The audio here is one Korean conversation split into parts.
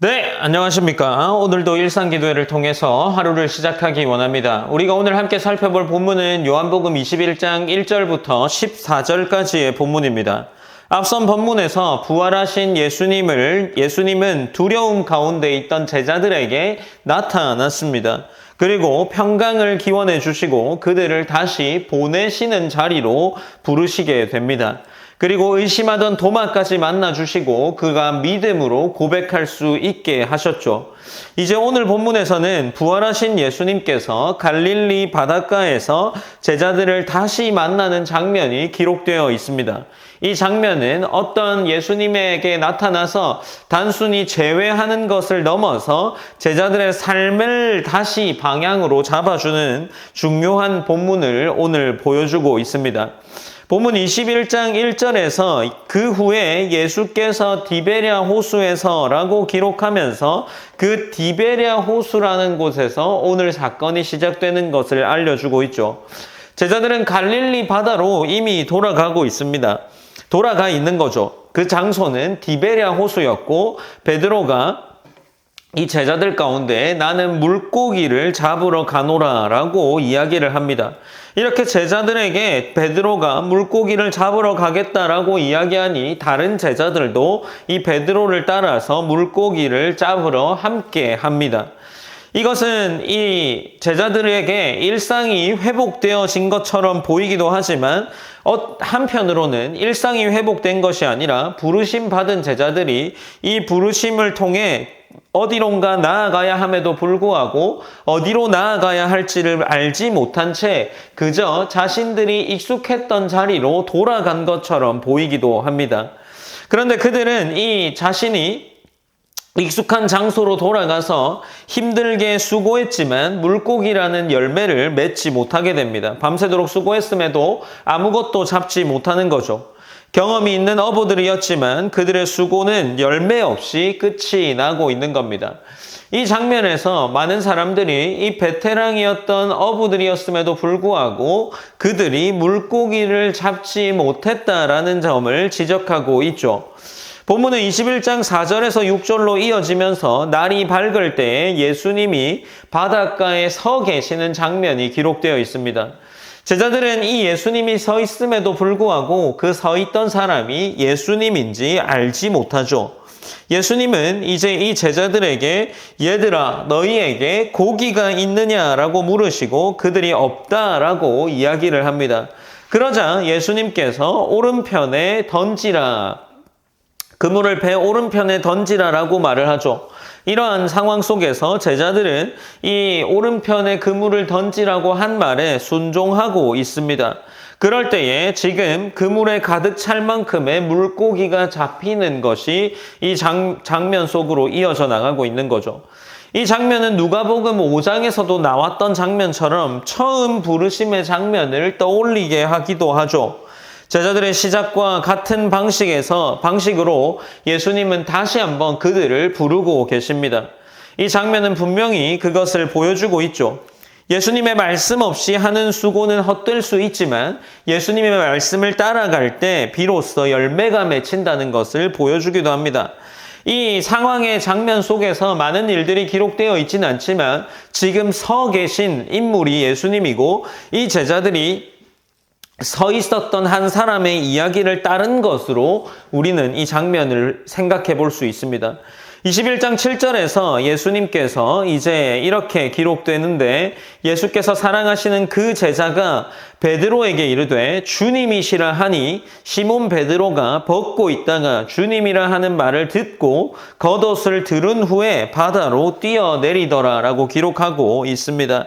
네, 안녕하십니까. 오늘도 일상기도회를 통해서 하루를 시작하기 원합니다. 우리가 오늘 함께 살펴볼 본문은 요한복음 21장 1절부터 14절까지의 본문입니다. 앞선 본문에서 부활하신 예수님은 두려움 가운데 있던 제자들에게 나타났습니다. 그리고 평강을 기원해 주시고 그들을 다시 보내시는 자리로 부르시게 됩니다. 그리고 의심하던 도마까지 만나주시고 그가 믿음으로 고백할 수 있게 하셨죠. 이제 오늘 본문에서는 부활하신 예수님께서 갈릴리 바닷가에서 제자들을 다시 만나는 장면이 기록되어 있습니다. 이 장면은 어떤 예수님에게 나타나서 단순히 제외하는 것을 넘어서 제자들의 삶을 다시 방향으로 잡아주는 중요한 본문을 오늘 보여주고 있습니다. 본문 21장 1절에서 그 후에 예수께서 디베랴 호수에서 라고 기록하면서 그 디베랴 호수라는 곳에서 오늘 사건이 시작되는 것을 알려주고 있죠. 제자들은 갈릴리 바다로 이미 돌아가고 있습니다. 돌아가 있는 거죠. 그 장소는 디베랴 호수였고 베드로가 이 제자들 가운데 나는 물고기를 잡으러 가노라 라고 이야기를 합니다. 이렇게 제자들에게 베드로가 물고기를 잡으러 가겠다라고 이야기하니 다른 제자들도 이 베드로를 따라서 물고기를 잡으러 함께 합니다. 이것은 이 제자들에게 일상이 회복되어진 것처럼 보이기도 하지만 한편으로는 일상이 회복된 것이 아니라 부르심 받은 제자들이 이 부르심을 통해 어디론가 나아가야 함에도 불구하고 어디로 나아가야 할지를 알지 못한 채 그저 자신들이 익숙했던 자리로 돌아간 것처럼 보이기도 합니다. 그런데 그들은 이 자신이 익숙한 장소로 돌아가서 힘들게 수고했지만 물고기라는 열매를 맺지 못하게 됩니다. 밤새도록 수고했음에도 아무것도 잡지 못하는 거죠. 경험이 있는 어부들이었지만 그들의 수고는 열매 없이 끝이 나고 있는 겁니다. 이 장면에서 많은 사람들이 이 베테랑이었던 어부들이었음에도 불구하고 그들이 물고기를 잡지 못했다라는 점을 지적하고 있죠. 본문은 21장 4절에서 6절로 이어지면서 날이 밝을 때에 예수님이 바닷가에 서 계시는 장면이 기록되어 있습니다. 제자들은 이 예수님이 서 있음에도 불구하고 그 서 있던 사람이 예수님인지 알지 못하죠. 예수님은 이제 이 제자들에게 얘들아 너희에게 고기가 있느냐라고 물으시고 그들이 없다라고 이야기를 합니다. 그러자 예수님께서 오른편에 던지라, 그물을 배 오른편에 던지라라고 말을 하죠. 이러한 상황 속에서 제자들은 이 오른편에 그물을 던지라고 한 말에 순종하고 있습니다. 그럴 때에 지금 그물에 가득 찰 만큼의 물고기가 잡히는 것이 이 장면 속으로 이어져 나가고 있는 거죠. 이 장면은 누가복음 5장에서도 나왔던 장면처럼 처음 부르심의 장면을 떠올리게 하기도 하죠. 제자들의 시작과 같은 방식으로 예수님은 다시 한번 그들을 부르고 계십니다. 이 장면은 분명히 그것을 보여주고 있죠. 예수님의 말씀 없이 하는 수고는 헛될 수 있지만 예수님의 말씀을 따라갈 때 비로소 열매가 맺힌다는 것을 보여주기도 합니다. 이 상황의 장면 속에서 많은 일들이 기록되어 있지는 않지만 지금 서 계신 인물이 예수님이고 이 제자들이 서 있었던 한 사람의 이야기를 따른 것으로 우리는 이 장면을 생각해 볼 수 있습니다. 21장 7절에서 예수님께서 이제 이렇게 기록되는데 예수께서 사랑하시는 그 제자가 베드로에게 이르되 주님이시라 하니 시몬 베드로가 벗고 있다가 주님이라 하는 말을 듣고 겉옷을 들은 후에 바다로 뛰어내리더라 라고 기록하고 있습니다.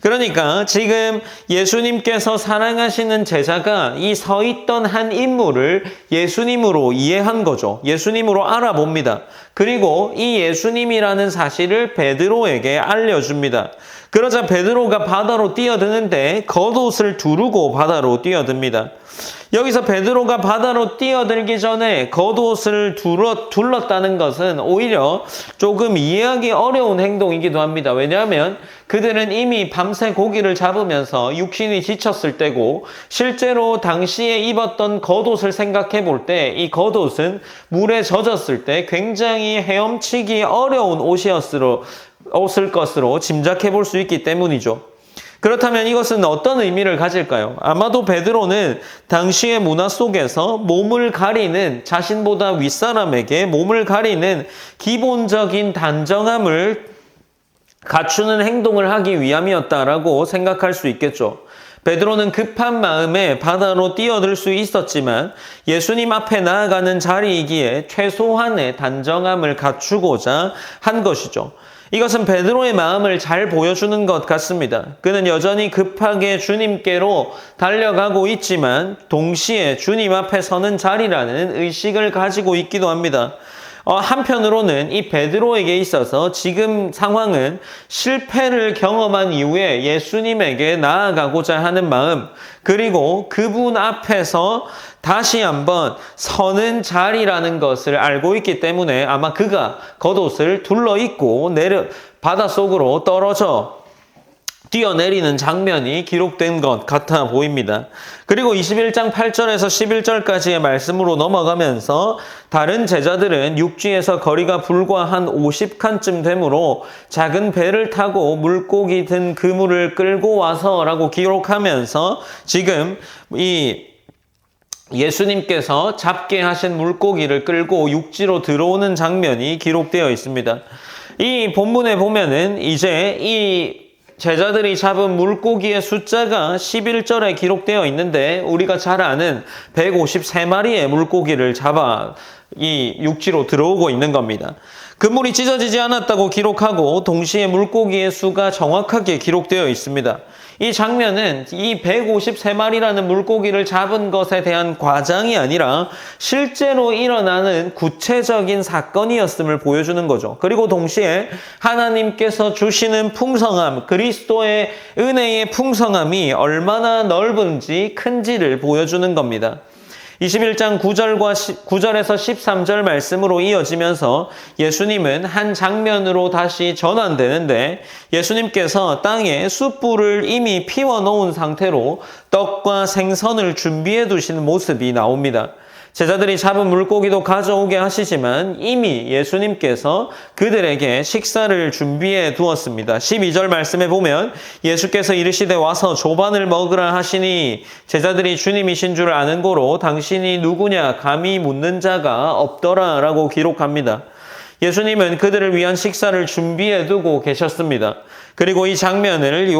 그러니까 지금 예수님께서 사랑하시는 제자가 이 서 있던 한 인물을 예수님으로 이해한 거죠. 예수님으로 알아봅니다. 그리고 이 예수님이라는 사실을 베드로에게 알려줍니다. 그러자 베드로가 바다로 뛰어드는데 겉옷을 두르고 바다로 뛰어듭니다. 여기서 베드로가 바다로 뛰어들기 전에 겉옷을 둘렀다는 것은 오히려 조금 이해하기 어려운 행동이기도 합니다. 왜냐하면 그들은 이미 밤새 고기를 잡으면서 육신이 지쳤을 때고, 실제로 당시에 입었던 겉옷을 생각해 볼 때 이 겉옷은 물에 젖었을 때 굉장히 헤엄치기 어려운 옷을 것으로 짐작해 볼 수 있기 때문이죠. 그렇다면 이것은 어떤 의미를 가질까요? 아마도 베드로는 당시의 문화 속에서 몸을 가리는, 자신보다 윗사람에게 몸을 가리는 기본적인 단정함을 갖추는 행동을 하기 위함이었다라고 생각할 수 있겠죠. 베드로는 급한 마음에 바다로 뛰어들 수 있었지만 예수님 앞에 나아가는 자리이기에 최소한의 단정함을 갖추고자 한 것이죠. 이것은 베드로의 마음을 잘 보여주는 것 같습니다. 그는 여전히 급하게 주님께로 달려가고 있지만 동시에 주님 앞에 서는 자리라는 의식을 가지고 있기도 합니다. 한편으로는 이 베드로에게 있어서 지금 상황은 실패를 경험한 이후에 예수님에게 나아가고자 하는 마음, 그리고 그분 앞에서 다시 한번 서는 자리라는 것을 알고 있기 때문에 아마 그가 겉옷을 둘러입고 바닷속으로 떨어져 뛰어내리는 장면이 기록된 것 같아 보입니다. 그리고 21장 8절에서 11절까지의 말씀으로 넘어가면서 다른 제자들은 육지에서 거리가 불과 한 50칸쯤 되므로 작은 배를 타고 물고기 든 그물을 끌고 와서라고 기록하면서 지금 이 예수님께서 잡게 하신 물고기를 끌고 육지로 들어오는 장면이 기록되어 있습니다. 이 본문에 보면은 이제 이 제자들이 잡은 물고기의 숫자가 11절에 기록되어 있는데 우리가 잘 아는 153마리의 물고기를 잡아 이 육지로 들어오고 있는 겁니다. 그물이 찢어지지 않았다고 기록하고 동시에 물고기의 수가 정확하게 기록되어 있습니다. 이 장면은 이 153마리라는 물고기를 잡은 것에 대한 과장이 아니라 실제로 일어나는 구체적인 사건이었음을 보여주는 거죠. 그리고 동시에 하나님께서 주시는 풍성함, 그리스도의 은혜의 풍성함이 얼마나 넓은지 큰지를 보여주는 겁니다. 21장 9절에서 13절 말씀으로 이어지면서 예수님은 한 장면으로 다시 전환되는데 예수님께서 땅에 숯불을 이미 피워놓은 상태로 떡과 생선을 준비해 두시는 모습이 나옵니다. 제자들이 잡은 물고기도 가져오게 하시지만 이미 예수님께서 그들에게 식사를 준비해 두었습니다. 12절 말씀에 보면 예수께서 이르시되 와서 조반을 먹으라 하시니 제자들이 주님이신 줄 아는 고로 당신이 누구냐 감히 묻는 자가 없더라 라고 기록합니다. 예수님은 그들을 위한 식사를 준비해 두고 계셨습니다. 그리고 이 장면을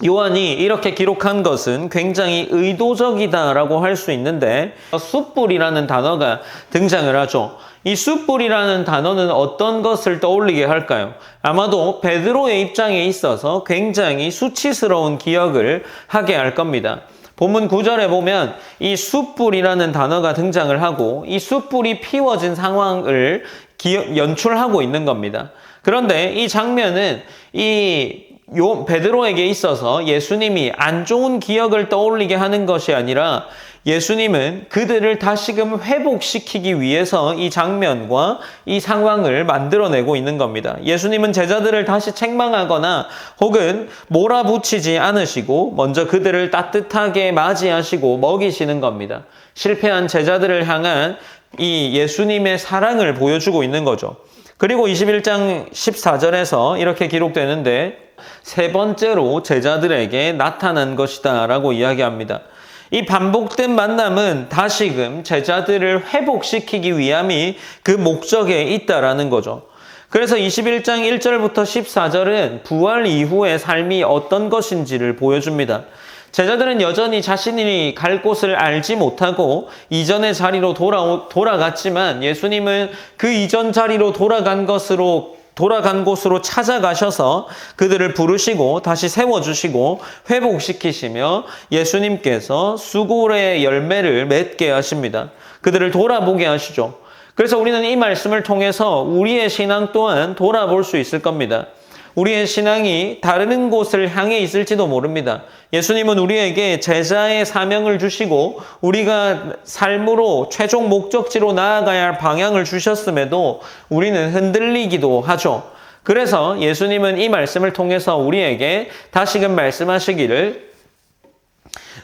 요한이 이렇게 기록한 것은 굉장히 의도적이다라고 할 수 있는데 숯불이라는 단어가 등장을 하죠. 이 숯불이라는 단어는 어떤 것을 떠올리게 할까요? 아마도 베드로의 입장에 있어서 굉장히 수치스러운 기억을 하게 할 겁니다. 본문 9절에 보면 이 숯불이라는 단어가 등장을 하고 이 숯불이 피워진 상황을 연출하고 있는 겁니다. 그런데 이 장면은 베드로에게 있어서 예수님이 안 좋은 기억을 떠올리게 하는 것이 아니라 예수님은 그들을 다시금 회복시키기 위해서 이 장면과 이 상황을 만들어내고 있는 겁니다. 예수님은 제자들을 다시 책망하거나 혹은 몰아붙이지 않으시고 먼저 그들을 따뜻하게 맞이하시고 먹이시는 겁니다. 실패한 제자들을 향한 이 예수님의 사랑을 보여주고 있는 거죠. 그리고 21장 14절에서 이렇게 기록되는데 세 번째로 제자들에게 나타난 것이다 라고 이야기합니다. 이 반복된 만남은 다시금 제자들을 회복시키기 위함이 그 목적에 있다라는 거죠. 그래서 21장 1절부터 14절은 부활 이후의 삶이 어떤 것인지를 보여줍니다. 제자들은 여전히 자신이 갈 곳을 알지 못하고 이전의 자리로 돌아갔지만 예수님은 그 이전 자리로 돌아간 곳으로 찾아가셔서 그들을 부르시고 다시 세워주시고 회복시키시며 예수님께서 수고의 열매를 맺게 하십니다. 그들을 돌아보게 하시죠. 그래서 우리는 이 말씀을 통해서 우리의 신앙 또한 돌아볼 수 있을 겁니다. 우리의 신앙이 다른 곳을 향해 있을지도 모릅니다. 예수님은 우리에게 제자의 사명을 주시고 우리가 삶으로 최종 목적지로 나아가야 할 방향을 주셨음에도 우리는 흔들리기도 하죠. 그래서 예수님은 이 말씀을 통해서 우리에게 다시금 말씀하시기를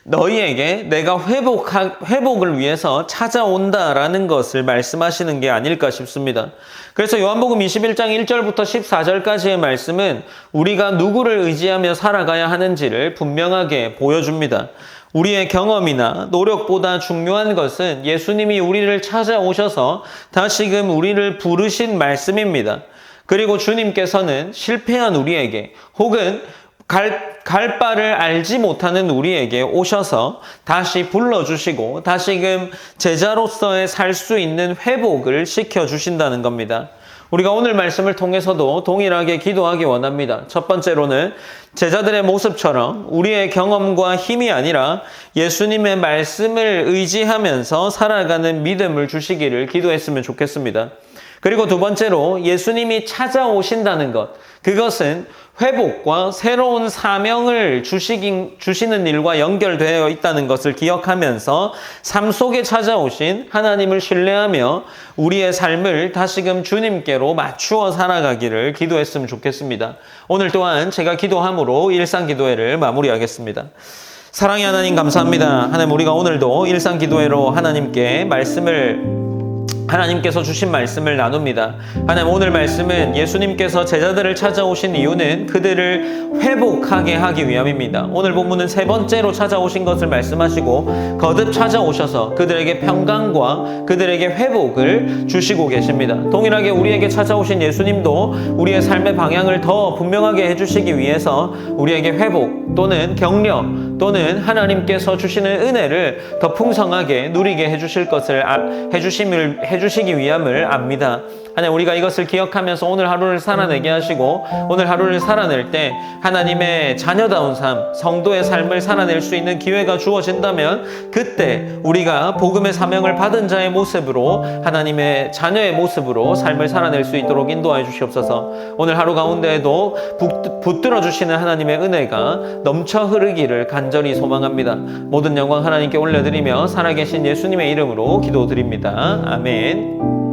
너희에게 내가 회복을 위해서 찾아온다라는 것을 말씀하시는 게 아닐까 싶습니다. 그래서 요한복음 21장 1절부터 14절까지의 말씀은 우리가 누구를 의지하며 살아가야 하는지를 분명하게 보여줍니다. 우리의 경험이나 노력보다 중요한 것은 예수님이 우리를 찾아오셔서 다시금 우리를 부르신 말씀입니다. 그리고 주님께서는 실패한 우리에게 혹은 갈 바를 알지 못하는 우리에게 오셔서 다시 불러주시고 다시금 제자로서의 살 수 있는 회복을 시켜주신다는 겁니다. 우리가 오늘 말씀을 통해서도 동일하게 기도하기 원합니다. 첫 번째로는 제자들의 모습처럼 우리의 경험과 힘이 아니라 예수님의 말씀을 의지하면서 살아가는 믿음을 주시기를 기도했으면 좋겠습니다. 그리고 두 번째로 예수님이 찾아오신다는 것, 그것은 회복과 새로운 사명을 주시는 일과 연결되어 있다는 것을 기억하면서 삶 속에 찾아오신 하나님을 신뢰하며 우리의 삶을 다시금 주님께로 맞추어 살아가기를 기도했으면 좋겠습니다. 오늘 또한 제가 기도함으로 일상기도회를 마무리하겠습니다. 사랑의 하나님 감사합니다. 하나님 우리가 오늘도 일상기도회로 하나님께서 주신 말씀을 나눕니다. 하나님 오늘 말씀은 예수님께서 제자들을 찾아오신 이유는 그들을 회복하게 하기 위함입니다. 오늘 본문은 세 번째로 찾아오신 것을 말씀하시고 거듭 찾아오셔서 그들에게 평강과 그들에게 회복을 주시고 계십니다. 동일하게 우리에게 찾아오신 예수님도 우리의 삶의 방향을 더 분명하게 해주시기 위해서 우리에게 회복 또는 격려 또는 하나님께서 주시는 은혜를 더 풍성하게 누리게 해주실 것을 해주시기 위함을 압니다. 하나님 우리가 이것을 기억하면서 오늘 하루를 살아내게 하시고 오늘 하루를 살아낼 때 하나님의 자녀다운 삶, 성도의 삶을 살아낼 수 있는 기회가 주어진다면 그때 우리가 복음의 사명을 받은 자의 모습으로 하나님의 자녀의 모습으로 삶을 살아낼 수 있도록 인도하여 주시옵소서. 오늘 하루 가운데에도 붙들어 주시는 하나님의 은혜가 넘쳐 흐르기를 간절히 소망합니다. 모든 영광 하나님께 올려드리며 살아계신 예수님의 이름으로 기도드립니다. 아멘.